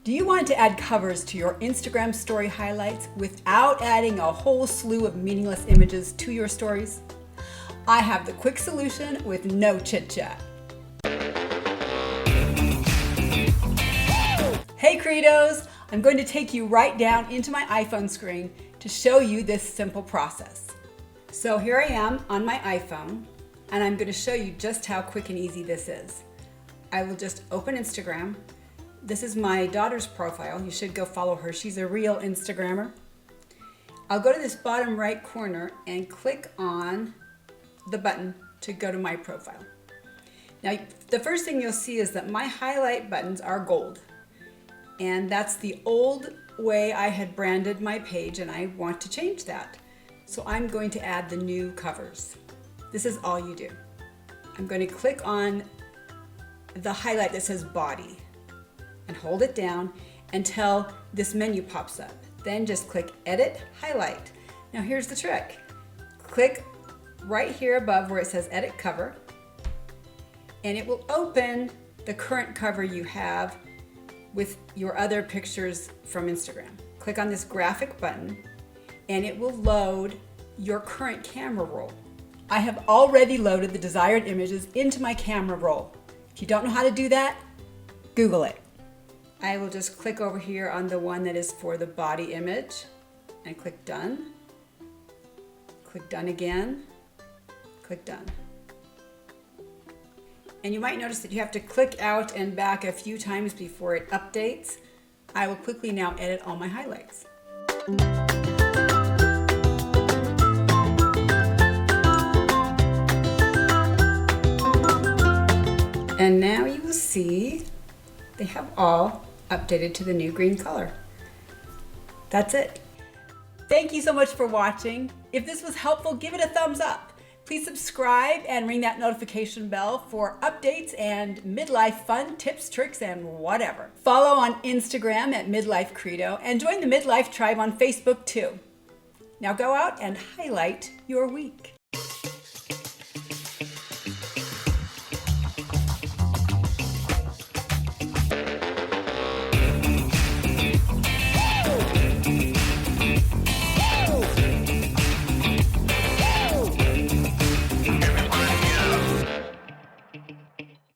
Do you want to add covers to your Instagram story highlights without adding a whole slew of meaningless images to your stories? I have the quick solution with no chit-chat. Hey Credos! I'm going to take you right down into my iPhone screen to show you this simple process. So here I am on my iPhone, and I'm going to show you just how quick and easy this is. I will just open Instagram. This is my daughter's profile. You should go follow her. She's a real Instagrammer. I'll go to this bottom right corner and click on the button to go to my profile. Now, the first thing you'll see is that my highlight buttons are gold. And that's the old way I had branded my page, and I want to change that. So I'm going to add the new covers. This is all you do. I'm going to click on the highlight that says body and hold it down until this menu pops up. Then just click Edit Highlight. Now here's the trick. Click right here above where it says Edit Cover, and it will open the current cover you have with your other pictures from Instagram. Click on this graphic button and it will load your current camera roll. I have already loaded the desired images into my camera roll. If you don't know how to do that, Google it. I will just click over here on the one that is for the body image and click Done. Click Done again. Click Done. And you might notice that you have to click out and back a few times before it updates. I will quickly now edit all my highlights. And now you will see they have all updated to the new green color. That's it. Thank you so much for watching. If this was helpful, give it a thumbs up. Please subscribe and ring that notification bell for updates and midlife fun tips, tricks, and whatever. Follow on Instagram at Midlife Credo and join the Midlife Tribe on Facebook too. Now go out and highlight your week.